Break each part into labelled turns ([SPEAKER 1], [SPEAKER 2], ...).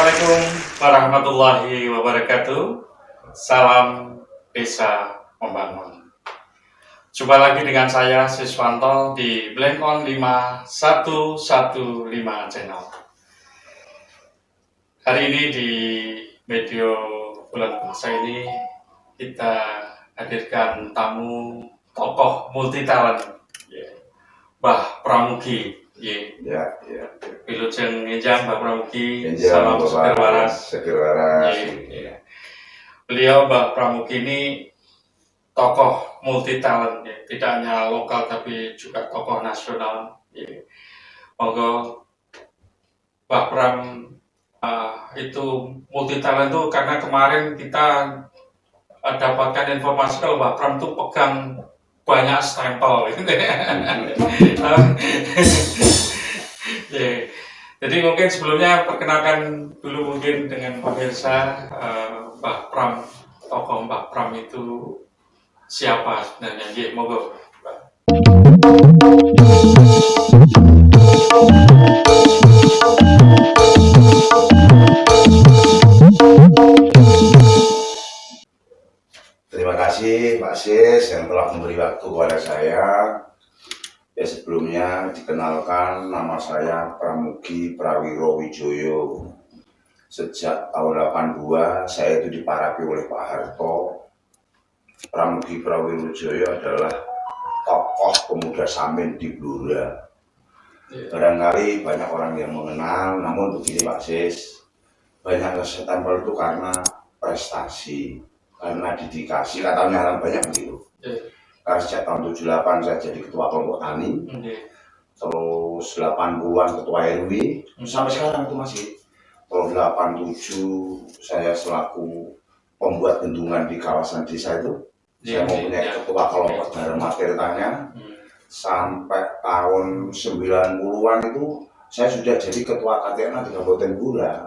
[SPEAKER 1] Assalamualaikum warahmatullahi wabarakatuh. Salam Desa Membangun. Jumpa lagi dengan saya Siswanto di Blengkon 5115 channel. Hari ini di video bulan puasa ini kita hadirkan tamu tokoh multi talent, Mbah Pramugi.
[SPEAKER 2] Ya.
[SPEAKER 1] Wilujeng Enjang Mbah Pramugi,
[SPEAKER 2] salam
[SPEAKER 1] seger waras. Beliau Mbah Pramugi ini tokoh multi talent, tidak hanya lokal tapi juga tokoh nasional. Monggo Mbah Pram itu multi talent itu karena kemarin kita dapatkan informasi kalau Mbah Pram itu pegang banyak stempel. Jadi mungkin sebelumnya perkenalkan dulu mungkin dengan pemirsa Mbah Pram, tokoh Mbah Pram itu siapa sebenarnya? Monggo.
[SPEAKER 2] Terima kasih Pak Sis yang telah memberi waktu kepada saya. Ya, sebelumnya dikenalkan, nama saya Pramugi Prawiro Wijoyo. Sejak tahun 82 saya itu diparapi oleh Pak Harto. Pramugi Prawiro Wijoyo adalah tokoh pemuda Samin di Blora. Barangkali banyak orang yang mengenal, namun begini Pak Sis, banyak stempel itu karena prestasi, karena dedikasi, katanya orang banyak begitu. Karena sejak tahun 78 saya jadi ketua kelompok tani, terus 80-an ketua RW, sampai sekarang itu masih. Tahun 87 saya selaku pembuat bendungan di kawasan desa itu, saya mempunyai ketua kelompok bareng materialnya. Sampai tahun 90-an itu saya sudah jadi ketua KTN di Kabupaten Blora.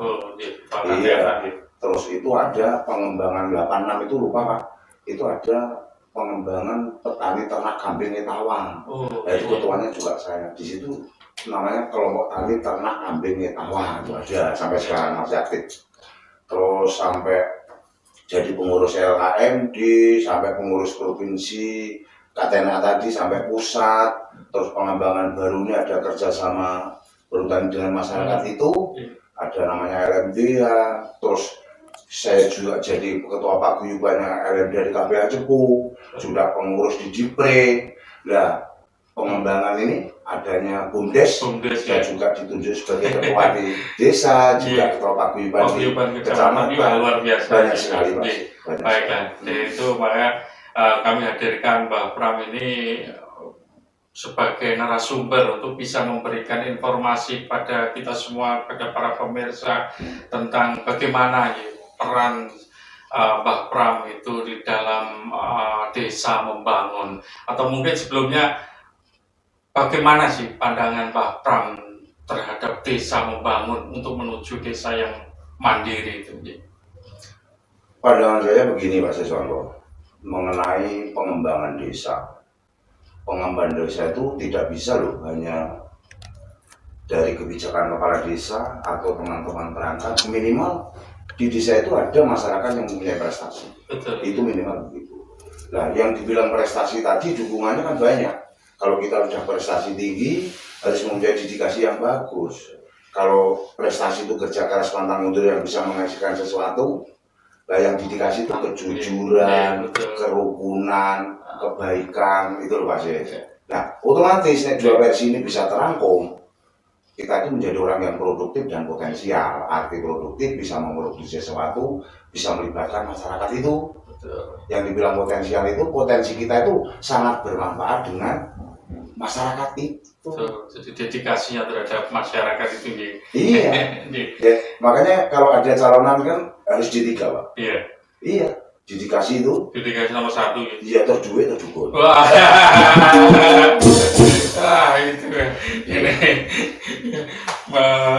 [SPEAKER 2] Iya. Terus itu ada pengembangan 86 itu lupa Pak, itu ada pengembangan petani ternak kambing Etawang. Itu ketuanya juga saya. Di situ namanya kelompok tani ternak kambing Etawang, itu ada sampai sekarang masih aktif. Terus sampai jadi pengurus LKMD, sampai pengurus provinsi, KTNA tadi sampai pusat. Terus pengembangan barunya ada kerjasama perhutani dengan masyarakat itu, ada namanya LMDH. Terus saya juga jadi ketua paguyubannya LMD di KPH Cepu, sudah pengurus di Jipre. Nah, pengembangan ini adanya BUMDes, saya juga ditunjuk sebagai ketua di desa, juga ketua paguyuban di kecamatan.
[SPEAKER 1] Luar biasa.
[SPEAKER 2] Banyak sekali Pak.
[SPEAKER 1] Baiklah, jadi itu makanya kami hadirkan Mbah Pram ini sebagai narasumber untuk bisa memberikan informasi pada kita semua, pada para pemirsa tentang bagaimana peran Mbah Pram itu di dalam desa membangun, atau mungkin sebelumnya bagaimana sih pandangan Mbah Pram terhadap desa membangun untuk menuju desa yang mandiri itu?
[SPEAKER 2] Pandangan saya begini Pak Siswanto, mengenai pengembangan desa. Pengembangan desa itu tidak bisa loh hanya dari kebijakan kepala desa atau teman-teman perangkat. Minimal di desa itu ada masyarakat yang mempunyai prestasi.
[SPEAKER 1] Betul.
[SPEAKER 2] Itu minimal begitu. Nah, yang dibilang prestasi tadi dukungannya kan banyak. Kalau kita sudah prestasi tinggi, harus mempunyai dedikasi yang bagus. Kalau prestasi itu kerja keras pantang mundur yang bisa menghasilkan sesuatu, nah yang dedikasi itu kejujuran, kerukunan, kebaikan, itu loh Pak Sis. Nah, otomatis dua versi ini bisa terangkum. Kita itu menjadi orang yang produktif dan potensial. Arti produktif bisa memproduksi sesuatu, bisa melibatkan masyarakat itu. Yang dibilang potensial itu, potensi kita itu sangat bermanfaat dengan masyarakat itu.
[SPEAKER 1] Jadi dedikasinya terhadap masyarakat itu.
[SPEAKER 2] Iya. Ya, makanya kalau ada calonan kan harus D3 Pak. Iya. Dedikasi itu.
[SPEAKER 1] Dedikasi nomor 1.
[SPEAKER 2] Iya, terus duit terus dukun.
[SPEAKER 1] Wah, itu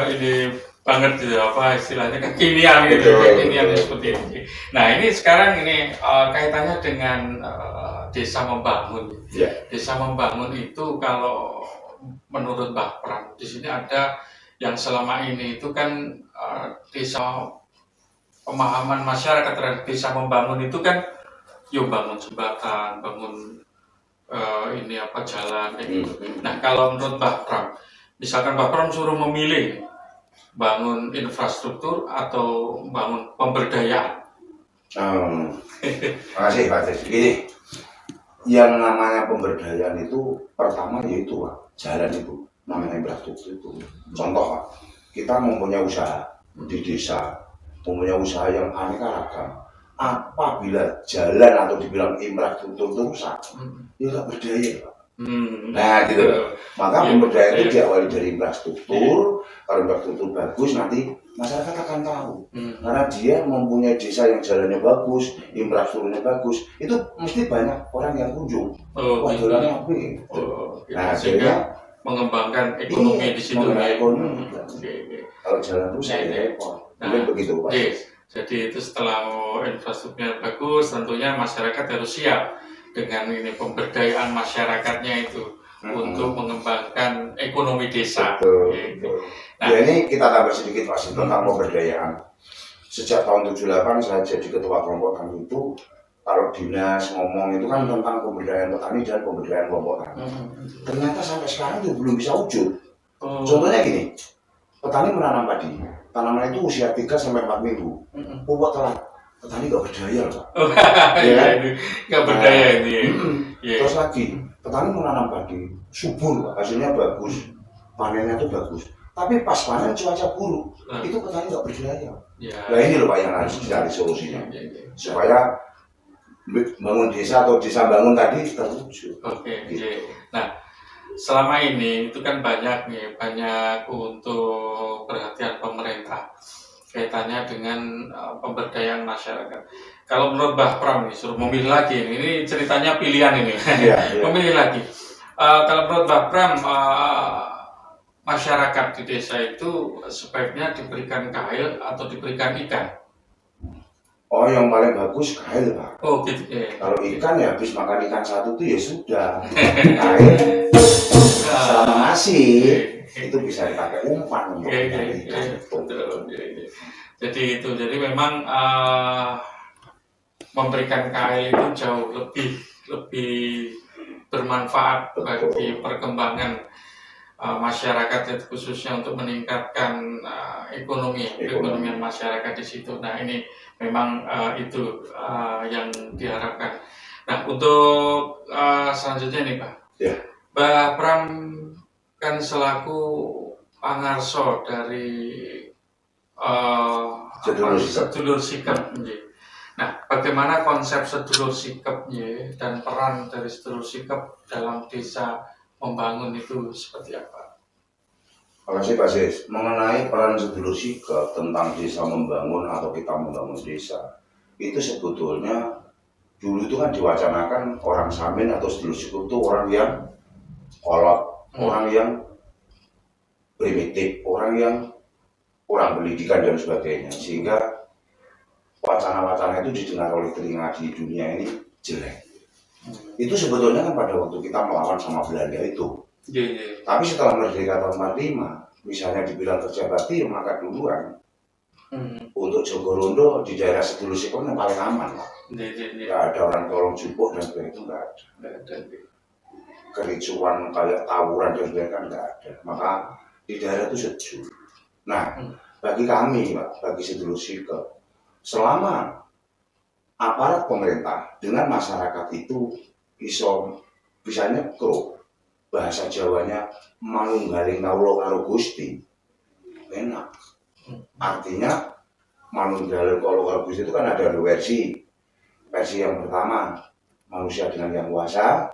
[SPEAKER 1] ini banget gitu, apa istilahnya kekinian gitu, kekinian seperti ini. Nah ini sekarang ini kaitannya dengan desa membangun. Desa membangun itu kalau menurut Mbah Pram di sini ada yang selama ini itu kan desa, pemahaman masyarakat terhadap desa membangun itu kan, yuk bangun jembatan, bangun ini apa jalan kayak gitu. Nah kalau menurut Mbak Pram, misalkan Mbak Pram suruh memilih bangun infrastruktur atau bangun pemberdayaan.
[SPEAKER 2] Makasih Pak Tris. Gini, yang namanya pemberdayaan itu pertama yaitu Pak, jalan itu namanya infrastruktur itu. Contoh Pak, kita mempunyai usaha di desa, mempunyai usaha yang aneka ragam. Apabila jalan atau dibilang infrastruktur itu rusak, ya nggak berdaya Pak. Nah gitu loh. Maka pemberdayaan itu diawali dari infrastruktur. Kalau infrastruktur bagus nanti masyarakat akan tahu. Karena dia mempunyai desa yang jalannya bagus, infrastrukturnya bagus, itu mesti banyak orang yang kunjung. Wah jalannya apa? Nah akhirnya
[SPEAKER 1] mengembangkan ekonomi di situ.
[SPEAKER 2] Kalau jalan rusak ya repot. Mungkin begitu Pak.
[SPEAKER 1] Jadi itu setelah infrastrukturnya bagus, tentunya masyarakat harus siap dengan ini pemberdayaan masyarakatnya itu untuk mengembangkan ekonomi desa.
[SPEAKER 2] Betul. Nah, ya ini kita tambah sedikit Mas tentang pemberdayaan. Sejak tahun 78 saya jadi ketua kelompok tani itu, kalau dinas ngomong itu kan tentang pemberdayaan petani dan pemberdayaan kelompok tani. Ternyata sampai sekarang itu belum bisa wujud. Contohnya gini, petani menanam padi, tanaman itu usia 3-4 minggu, pupuk telat, petani nggak berdaya Pak.
[SPEAKER 1] Nggak berdaya ini.
[SPEAKER 2] Terus lagi, petani menanam padi, subur Pak, hasilnya bagus, panennya itu bagus. Tapi pas panen cuaca buruk, itu petani nggak berdaya. Nah ini loh Pak yang harus dicari solusinya, supaya bangun desa atau desa bangun tadi terwujud.
[SPEAKER 1] Nah selama ini itu kan banyak untuk perhatian pemerintah kaitannya dengan pemberdayaan masyarakat. Kalau menurut Mbah Pram nih, suruh memilih lagi, ini ceritanya pilihan ini, memilih lagi. Kalau menurut Mbah Pram, masyarakat di desa itu sebaiknya diberikan kail atau diberikan ikan?
[SPEAKER 2] Oh yang paling bagus kail Pak.
[SPEAKER 1] Oh gitu.
[SPEAKER 2] Kalau ikan ya habis makan ikan satu tuh ya sudah. Kail selama masih itu bisa dipakai umpan untuk ikan.
[SPEAKER 1] Jadi memang memberikan kail itu jauh lebih bermanfaat bagi perkembangan masyarakat, khususnya untuk meningkatkan ekonomi masyarakat di situ. Nah ini memang itu yang diharapkan. Nah untuk selanjutnya nih Pak, Mbak Pram kan selaku pangarso dari sedulur sikap. Nah, bagaimana konsep sedulur sikap dan peran dari sedulur sikap dalam desa membangun itu seperti apa?
[SPEAKER 2] Terima kasih Pak Sis. Mengenai peran sedulur sikap tentang desa membangun atau kita membangun desa, itu sebetulnya dulu itu kan diwacanakan orang Samin atau sedulur sikap itu orang yang kolot, orang yang primitif, orang yang kurang pendidikan dan sebagainya, sehingga wacana-wacana itu didengar oleh telinga di dunia ini jelek. Itu sebetulnya kan pada waktu kita melawan sama Belanda itu. Tapi setelah merdeka tahun 45, misalnya dibilang kerja bakti, maka duluan untuk Jogorondo di daerah sedulur sikap yang paling aman Pak. Nggak ada orang tolong jupuk dan sebagainya, itu nggak ada. Kericuan kayak tawuran dan sebagainya kan nggak ada. Maka di daerah itu sejuk. Nah, bagi kami Pak, bagi sedulur sikap, selama aparat pemerintah dengan masyarakat itu bisa nyekro, bahasa Jawanya manunggaling kawula karo Gusti, enak. Artinya manunggaling kawula karo Gusti itu kan ada dua versi. Versi yang pertama manusia dengan yang kuasa,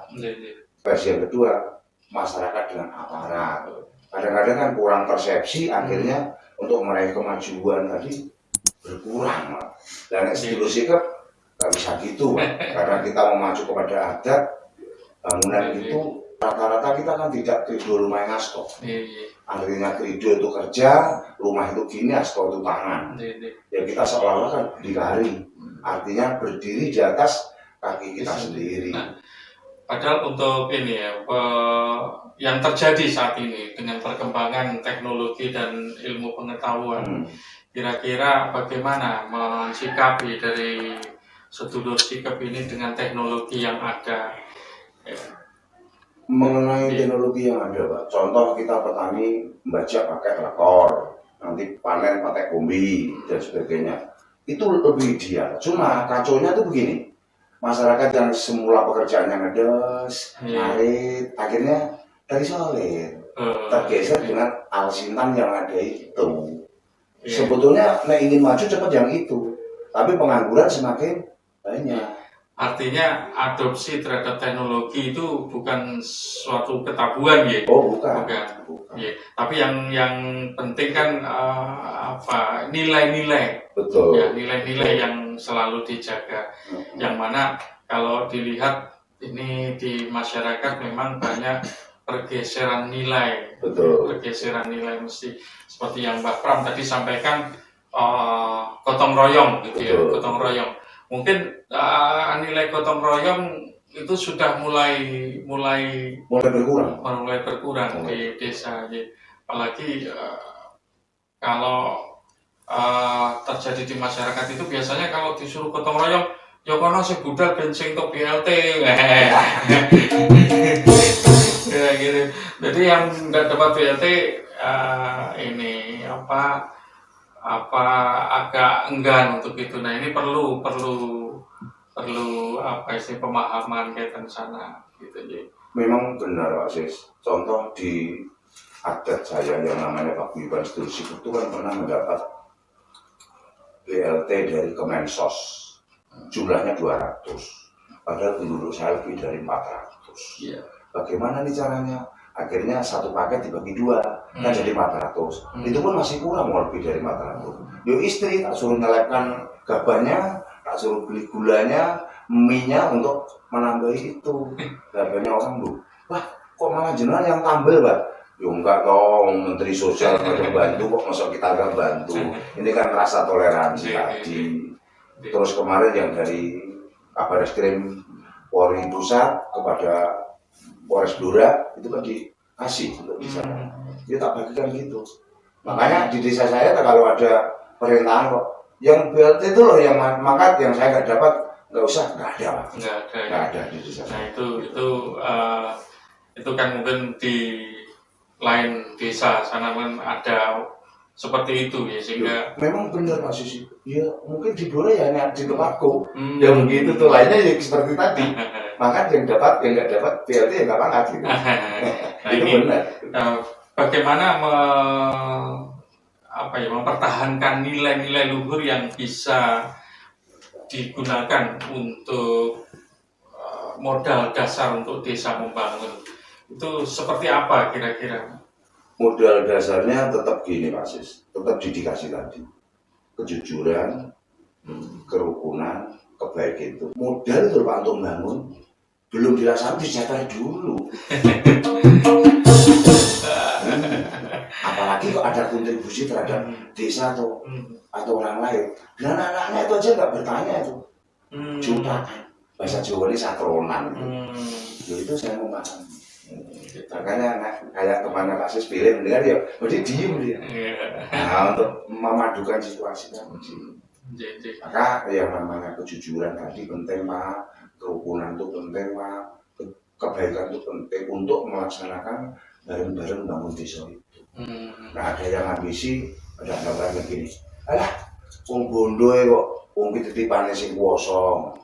[SPEAKER 2] versi yang kedua masyarakat dengan aparat. Kadang-kadang kan kurang persepsi, akhirnya untuk meraih kemajuan tadi berkurang. Dan sedulur sikap nggak bisa gitu, karena kita memacu kepada adat bangunan itu rata-rata kita kan tidak kerido rumah yang asto. Artinya kerido itu kerja, rumah itu gini, asto itu tangan. Ya kita seolah-olah kan berdikari, artinya berdiri di atas kaki kita sendiri.
[SPEAKER 1] Padahal untuk ini ya, yang terjadi saat ini dengan perkembangan teknologi dan ilmu pengetahuan,
[SPEAKER 2] Hmm.
[SPEAKER 1] kira-kira bagaimana mensikapi dari sedulur sikap ini dengan teknologi yang ada? Ya,
[SPEAKER 2] Mengenai
[SPEAKER 1] Iya.
[SPEAKER 2] teknologi yang ada, Pak. Contoh kita petani membaca pakai traktor, nanti panen pakai kombi dan sebagainya. Itu lebih ideal. Cuma kacaunya tuh begini. Masyarakat yang semula pekerjaannya ngedes,
[SPEAKER 1] Iya.
[SPEAKER 2] ngarit, akhirnya dari solid tergeser dengan alsintan yang ada itu.
[SPEAKER 1] Iya.
[SPEAKER 2] Sebetulnya ingin maju cepat yang itu, tapi pengangguran semakin banyak.
[SPEAKER 1] Artinya adopsi terhadap teknologi itu bukan suatu ketabuhan ya.
[SPEAKER 2] Oh bukan.
[SPEAKER 1] Bukan. Ya. Tapi yang penting kan apa nilai-nilai.
[SPEAKER 2] Betul.
[SPEAKER 1] Ya, nilai-nilai yang selalu dijaga. Yang mana kalau dilihat ini di masyarakat memang banyak pergeseran nilai.
[SPEAKER 2] Betul.
[SPEAKER 1] Pergeseran nilai mesti seperti yang Mbak Pram tadi sampaikan, gotong royong gitu ya,
[SPEAKER 2] Betul.
[SPEAKER 1] gotong royong. Mungkin nilai gotong royong itu sudah mulai berkurang di desa. Apalagi kalau terjadi di masyarakat itu biasanya kalau disuruh gotong royong, ya kono si budal bensin untuk BLT, ya gitu. Jadi yang nggak dapat BLT ini apa agak enggan untuk itu. Nah ini perlu apa sih pemahaman kaitan sana gitu jadi.
[SPEAKER 2] Memang benar Pak Sis. Contoh di adat saya yang namanya Pak Iwan Stursi itu kan pernah mendapat BLT dari Kemensos. Jumlahnya 200. Padahal penduduk saya lebih dari 400.
[SPEAKER 1] Iya.
[SPEAKER 2] Bagaimana nih caranya? Akhirnya satu paket dibagi dua, kan jadi 400. Itu pun masih kurang, mau lebih dari 400. Yo istri tak suruh nyelepkan gabahnya, tak suruh beli gulanya, mie-nya untuk menambahi itu. Gabahnya orang tuh, wah kok malah jenengan yang tambel, Pak? Yo enggak dong, Menteri Sosial pada bantu kok, masa kita enggak bantu. Ini kan rasa toleransi tadi. Terus kemarin yang dari Kabar Eskrim Polri Pusat kepada Polres Blora itu kan dikasih untuk bisa. Dia tak bagikan gitu. Makanya di desa saya kalau ada perintahan kok yang BLT itu loh yang mangkat yang saya nggak dapat nggak usah, nggak ada di desa.
[SPEAKER 1] Nah itu kan mungkin di lain desa sana kan ada seperti itu ya sehingga
[SPEAKER 2] memang benar Pak Susi. Ya mungkin di Blora ya di tempatku ya begitu tuh lainnya ya seperti tadi. Maka yang dapat yang nggak dapat BLT ya nggak pangkat gitu.
[SPEAKER 1] Nah,
[SPEAKER 2] itu
[SPEAKER 1] ini,
[SPEAKER 2] benar.
[SPEAKER 1] Bagaimana mempertahankan nilai-nilai luhur yang bisa digunakan untuk modal dasar untuk desa membangun itu seperti apa kira-kira?
[SPEAKER 2] Modal dasarnya tetap gini Pak Sis, tetap dedikasi tadi, kejujuran, kerukunan, kebaikan itu. Modal itu Pak untuk bangun belum dilaksanakan dicatat dulu. Apalagi kok ada kontribusi terhadap desa atau orang lain. Dan anak-anaknya itu aja nggak bertanya itu. Jutaan. Bahasa Jawa ini sakronan. Itu saya memahami. Makanya kayak temannya Pak Sis pilih mendengar ya, dia diem dia. Nah untuk memadukan situasi kan. Maka yang namanya kejujuran tadi penting Pak, kerukunan itu penting Pak, kebaikan itu penting untuk melaksanakan bareng-bareng bangun desa itu. Nah ada yang ambisi, ada gambarnya gini, alah, bondo kok, kita titipane sing kuwasa.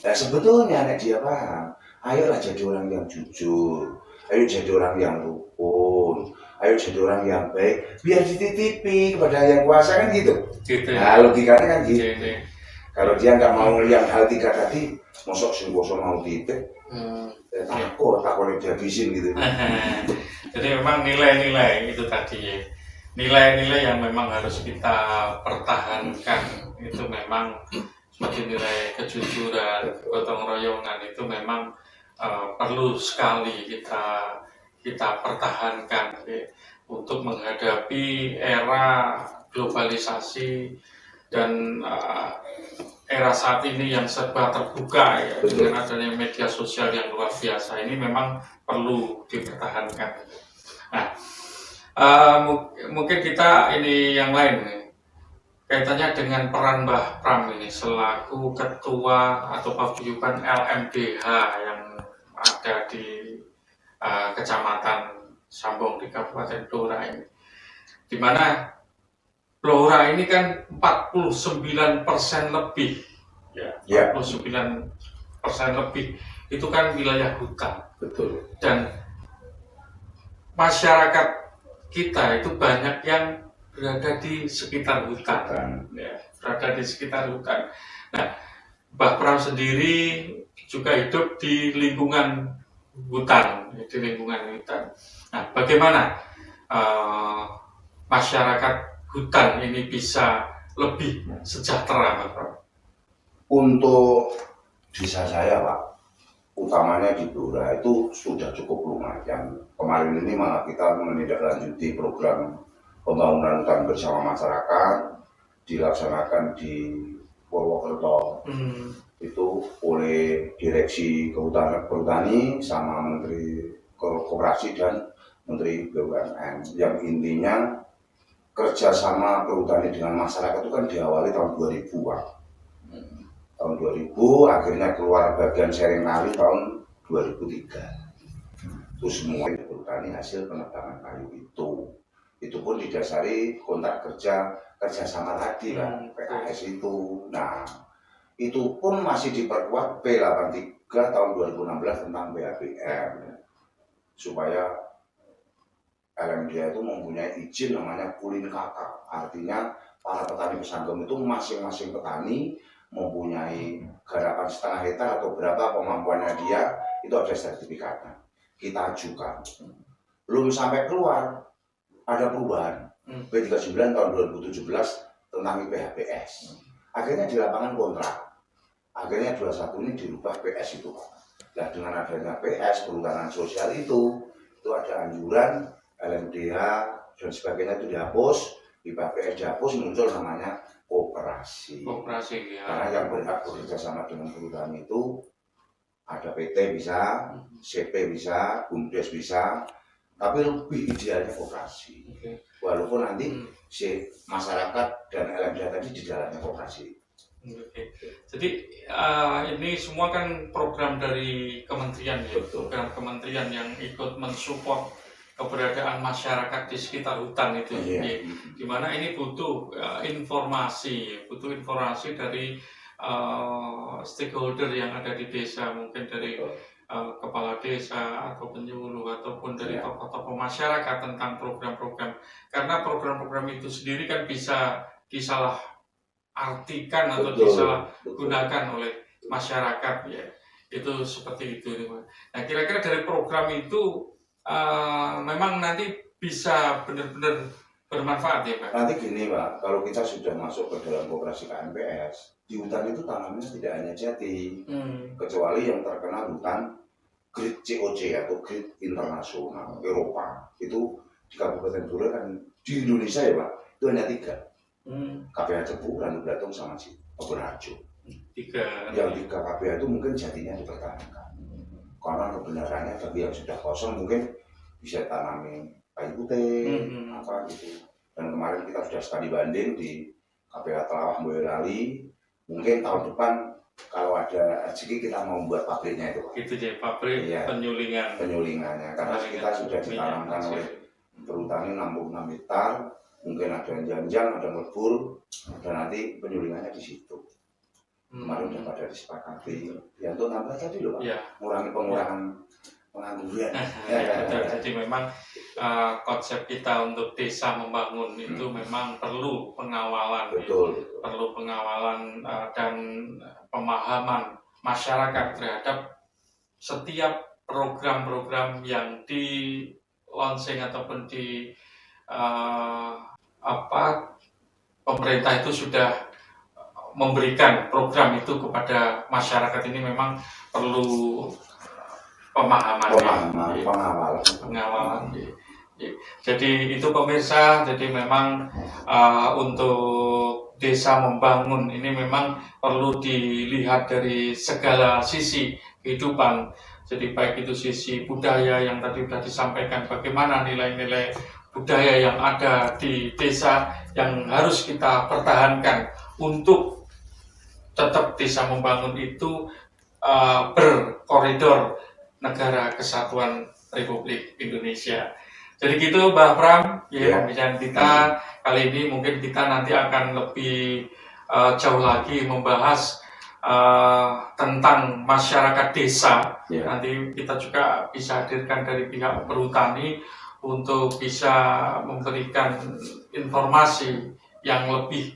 [SPEAKER 2] Nah sebetulnya nek dia paham, ayolah jadi orang yang jujur, ayo jadi orang yang rukun, ayo jadi orang yang baik, biar dititipi kepada yang kuasa kan gitu. Nah logikanya kan gitu. Kalau dia nggak mau lihat hal tiga tadi, mosok sing kuwasa mau titip, takut dihabisin gitu.
[SPEAKER 1] Jadi memang nilai-nilai itu tadi ya, nilai-nilai yang memang harus kita pertahankan itu memang seperti nilai kejujuran, gotong royongan itu memang perlu sekali kita pertahankan ya, untuk menghadapi era globalisasi dan era saat ini yang serba terbuka ya,
[SPEAKER 2] Betul.
[SPEAKER 1] dengan adanya media sosial yang luar biasa ini memang perlu dipertahankan. Nah, mungkin kita ini yang lain nih, kaitannya dengan peran Mbah Pram ini selaku ketua atau paguyuban LMDH yang ada di Kecamatan Sambong di Kabupaten Blora ini, di mana Blora ini kan 49% lebih, ya, 49% lebih itu kan wilayah hutan.
[SPEAKER 2] Betul.
[SPEAKER 1] Dan masyarakat kita itu banyak yang berada di sekitar hutan, ya, berada di sekitar hutan. Nah, Mbah Pram sendiri juga hidup di lingkungan hutan, di lingkungan hutan. Nah, bagaimana masyarakat hutan ini bisa lebih sejahtera, Mbah Pram?
[SPEAKER 2] Untuk desa saya, Pak, utamanya di Blora itu sudah cukup lumayan. Kemarin ini malah kita menindaklanjuti program pembangunan hutan bersama masyarakat dilaksanakan di Purwokerto. Itu oleh Direksi Kehutanan Perhutani sama Menteri Koperasi dan Menteri BUMN, yang intinya kerjasama perhutani dengan masyarakat itu kan diawali tahun 2000, Pak. Tahun 2000 akhirnya keluar bagian sharing kayu tahun 2003. Itu semua perhutani hasil penebangan kayu itu pun didasari kontrak kerjasama tadi kan, PKS itu. Nah, itu pun masih diperkuat P83 tahun 2016 tentang BABM, supaya LMDH itu mempunyai izin namanya kulin kakak. Artinya para petani pesanggem itu masing-masing petani mempunyai garapan setengah hektar atau berapa kemampuannya dia, itu ada sertifikatnya. Kita ajukan. Belum sampai keluar, ada perubahan. P39 tahun 2017 tentang IPHPS. Akhirnya di lapangan kontrak. Akhirnya 21 ini dirubah PS itu, Pak. Nah, dengan adanya PS, perhutanan sosial itu ada anjuran LMDH dan sebagainya itu dihapus, IPHPS dihapus, muncul namanya koperasi.
[SPEAKER 1] Koperasi, ya.
[SPEAKER 2] Karena yang berhak bekerja sama dengan perhutani itu ada PT bisa, CP bisa, BUMDes bisa, tapi lebih idealnya koperasi. Walaupun nanti si masyarakat dan LMDH tadi di dalamnya koperasi.
[SPEAKER 1] Jadi ini semua kan program dari kementerian, ya, program kementerian yang ikut mensupport keberadaan masyarakat di sekitar hutan itu, ya. Dimana ini butuh informasi dari stakeholder yang ada di desa, mungkin dari kepala desa atau penyuluh ataupun dari tokoh-tokoh masyarakat tentang program-program, karena program-program itu sendiri kan bisa disalahartikan atau disalahgunakan oleh masyarakat, ya. Itu seperti itu. Nah, kira-kira dari program itu memang nanti bisa benar-benar bermanfaat, ya, Pak?
[SPEAKER 2] Nanti gini, Pak, kalau kita sudah masuk ke dalam koperasi KMPS, di hutan itu tanamnya tidak hanya jati, kecuali yang terkena hutan grade COC atau grade internasional Eropa. Itu di Kabupaten Blora kan, di Indonesia ya, Pak, itu hanya 3. KPH Cepu, Randu Blatung, sama Oberharjo.
[SPEAKER 1] 3.
[SPEAKER 2] Yang 3 KPH itu mungkin jatinya dipertahankan. Karena kebenarannya bagi yang sudah kosong mungkin bisa tanami kayu putih, apa gitu. Dan kemarin kita sudah studi banding di KPH Telawah Boyolali. Mungkin tahun depan kalau ada rezeki kita mau buat pabriknya itu.
[SPEAKER 1] Itu jadi pabrik, ya,
[SPEAKER 2] penyulingannya. Karena kita sudah ditanamkan oleh perhutani 66 hektar. Mungkin ada janjang, ada ngebul, dan nanti penyulingannya di situ. Kemarin sudah pada disepakati. Ya untuk nambah tadi loh, Pak. Ya. Mengurangi pengangguran.
[SPEAKER 1] Jadi memang konsep kita untuk desa membangun itu memang perlu pengawalan.
[SPEAKER 2] Betul.
[SPEAKER 1] Perlu pengawalan dan pemahaman masyarakat terhadap setiap program-program yang di launching ataupun di pemerintah itu sudah memberikan program itu kepada masyarakat. Ini memang perlu pengawalan. Jadi itu pemirsa, jadi memang untuk desa membangun ini memang perlu dilihat dari segala sisi kehidupan. Jadi baik itu sisi budaya yang tadi sudah disampaikan, bagaimana nilai-nilai budaya yang ada di desa yang harus kita pertahankan untuk tetap desa membangun itu berkoridor negara kesatuan Republik Indonesia. Jadi gitu Mbak Pram, ya pembicaraan kita kali ini mungkin kita nanti akan lebih jauh lagi membahas tentang masyarakat desa. Nanti kita juga bisa hadirkan dari pihak perhutani untuk bisa memberikan informasi yang lebih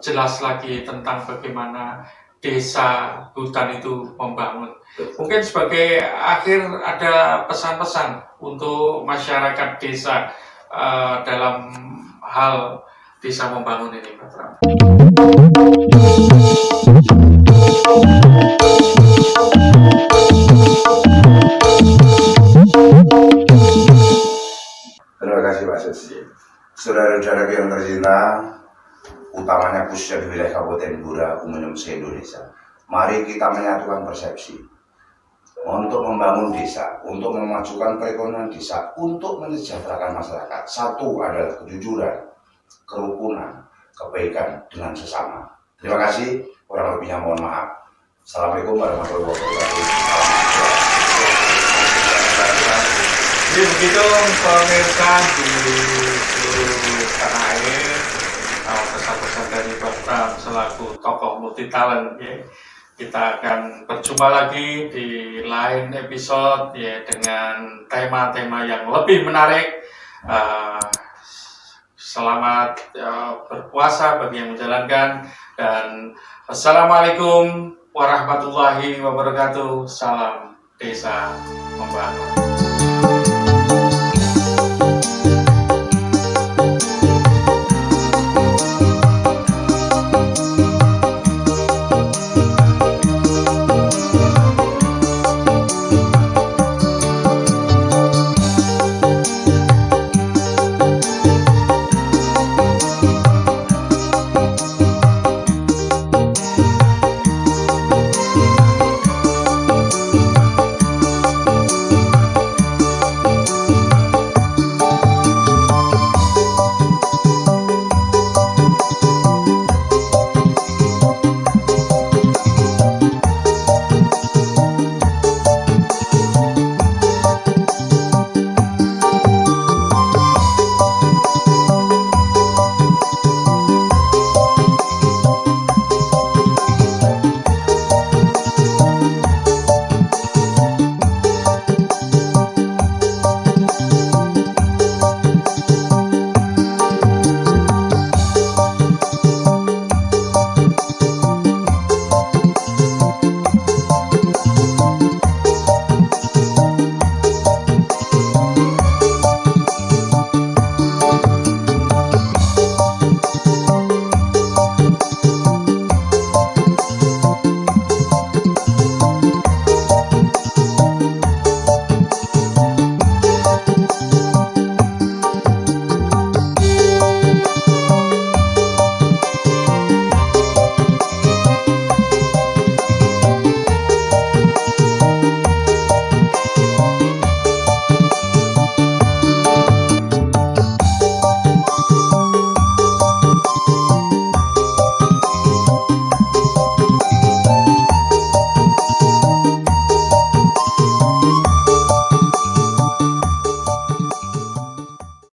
[SPEAKER 1] jelas lagi tentang bagaimana desa hutan itu membangun. Mungkin sebagai akhir ada pesan-pesan untuk masyarakat desa dalam hal desa membangun ini, Pak Pram.
[SPEAKER 2] Terima kasih Pak Sis. Saudara-saudara yang tercinta, utamanya khususnya di wilayah Kabupaten Blora, umumnya se-Indonesia. Mari kita menyatukan persepsi untuk membangun desa, untuk memajukan perekonomian desa, untuk mensejahterakan masyarakat. Satu adalah kejujuran, kerukunan, kebaikan dengan sesama. Terima kasih, kurang lebihnya mohon maaf. Assalamualaikum warahmatullahi wabarakatuh.
[SPEAKER 1] Jadi begitu pemirsa di seluruh tanah air, pesan-pesan dari Pak Pram selaku tokoh multi talent ya. Kita akan berjumpa lagi di lain episode ya dengan tema-tema yang lebih menarik. Selamat berpuasa bagi yang menjalankan, dan assalamualaikum warahmatullahi wabarakatuh. Salam desa membangun.